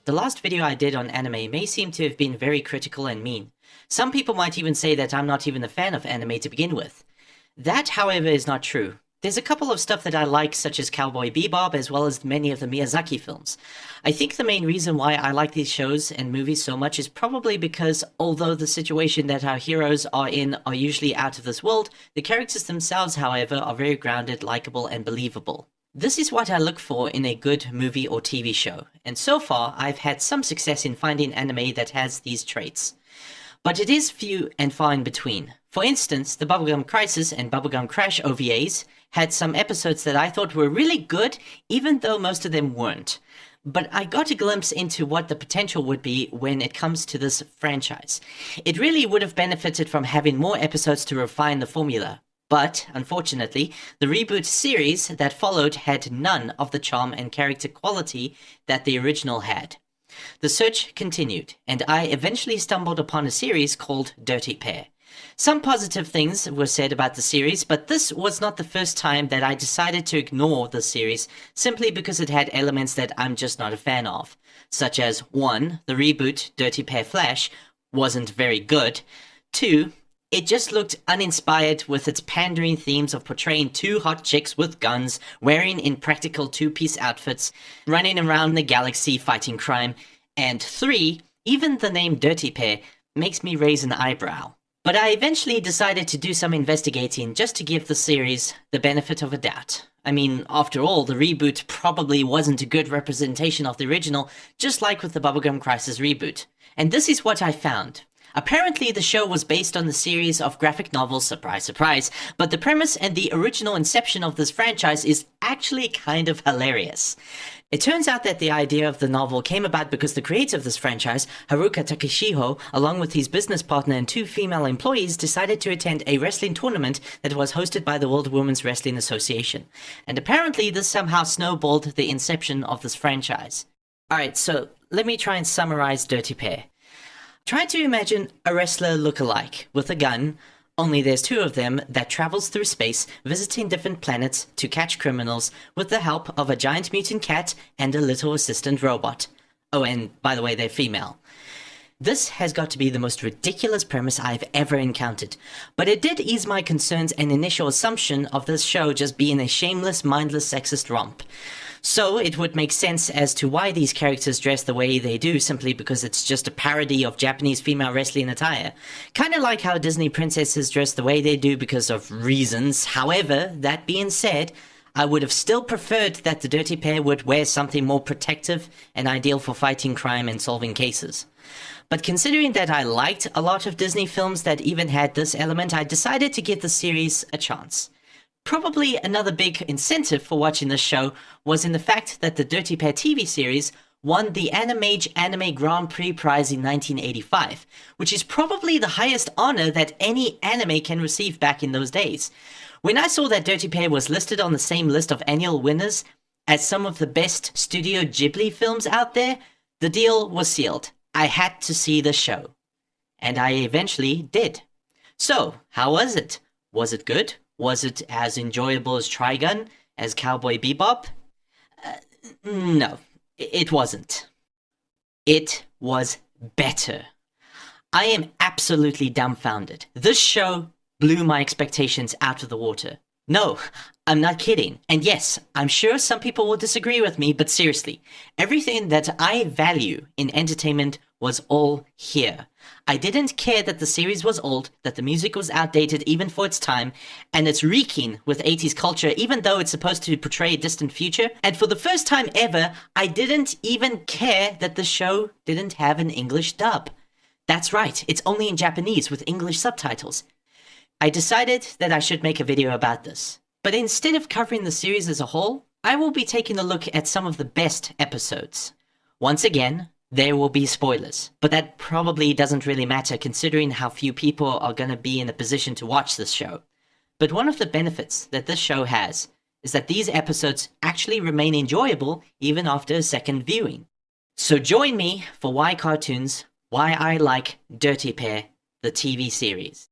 The last video I did on anime may seem to have been very critical and mean. Some people might even say that I'm not even a fan of anime to begin with. That, however, is not true. There's a couple of stuff that I like, such as Cowboy Bebop, as well as many of the Miyazaki films. I think the main reason why I like these shows and movies so much is probably because, although the situation that our heroes are in are usually out of this world, the characters themselves, however, are very grounded, likable, and believable. This is what I look for in a good movie or TV show, and so far I've had some success in finding anime that has these traits. But it is few and far in between. For instance, the Bubblegum Crisis and Bubblegum Crash OVAs had some episodes that I thought were really good, even though most of them weren't. But I got a glimpse into what the potential would be when it comes to this franchise. It really would have benefited from having more episodes to refine the formula. But, unfortunately, the reboot series that followed had none of the charm and character quality that the original had. The search continued, and I eventually stumbled upon a series called Dirty Pair. Some positive things were said about the series, but this was not the first time that I decided to ignore the series simply because it had elements that I'm just not a fan of, such as 1. The reboot, Dirty Pair Flash, wasn't very good. 2. It just looked uninspired with its pandering themes of portraying two hot chicks with guns, wearing impractical two-piece outfits, running around the galaxy fighting crime. And 3, even the name Dirty Pair makes me raise an eyebrow. But I eventually decided to do some investigating just to give the series the benefit of a doubt. I mean, after all, the reboot probably wasn't a good representation of the original, just like with the Bubblegum Crisis reboot. And this is what I found. Apparently, the show was based on the series of graphic novels, surprise, surprise, but the premise and the original inception of this franchise is actually kind of hilarious. It turns out that the idea of the novel came about because the creator of this franchise, Haruka Takeshiho, along with his business partner and 2 female employees, decided to attend a wrestling tournament that was hosted by the World Women's Wrestling Association. And apparently this somehow snowballed the inception of this franchise. Alright, so let me try and summarize Dirty Pair. Try to imagine a wrestler look-alike, with a gun, only there's 2 of them that travels through space, visiting different planets to catch criminals with the help of a giant mutant cat and a little assistant robot. Oh, and by the way, they're female. This has got to be the most ridiculous premise I've ever encountered, but it did ease my concerns and initial assumption of this show just being a shameless, mindless sexist romp. So it would make sense as to why these characters dress the way they do simply because it's just a parody of Japanese female wrestling attire. Kinda like how Disney princesses dress the way they do because of reasons. However, that being said, I would have still preferred that the Dirty Pair would wear something more protective and ideal for fighting crime and solving cases. But considering that I liked a lot of Disney films that even had this element, I decided to give the series a chance. Probably another big incentive for watching this show was in the fact that the Dirty Pair TV series won the Animage Anime Grand Prix Prize in 1985, which is probably the highest honor that any anime can receive back in those days. When I saw that Dirty Pair was listed on the same list of annual winners as some of the best Studio Ghibli films out there, the deal was sealed. I had to see the show. And I eventually did. So, how was it? Was it good? Was it as enjoyable as Trigun, as Cowboy Bebop? No, it wasn't. It was better. I am absolutely dumbfounded. This show blew my expectations out of the water. No, I'm not kidding. And yes, I'm sure some people will disagree with me, but seriously, everything that I value in entertainment was all here. I didn't care that the series was old, that the music was outdated even for its time, and it's reeking with 80s culture even though it's supposed to portray a distant future. And for the first time ever, I didn't even care that the show didn't have an English dub. That's right, it's only in Japanese with English subtitles. I decided that I should make a video about this. But instead of covering the series as a whole, I will be taking a look at some of the best episodes. Once again, there will be spoilers, but that probably doesn't really matter considering how few people are going to be in a position to watch this show. But one of the benefits that this show has is that these episodes actually remain enjoyable even after a second viewing. So join me for YCARTOONS, Why I Like Dirty Pair, the TV series.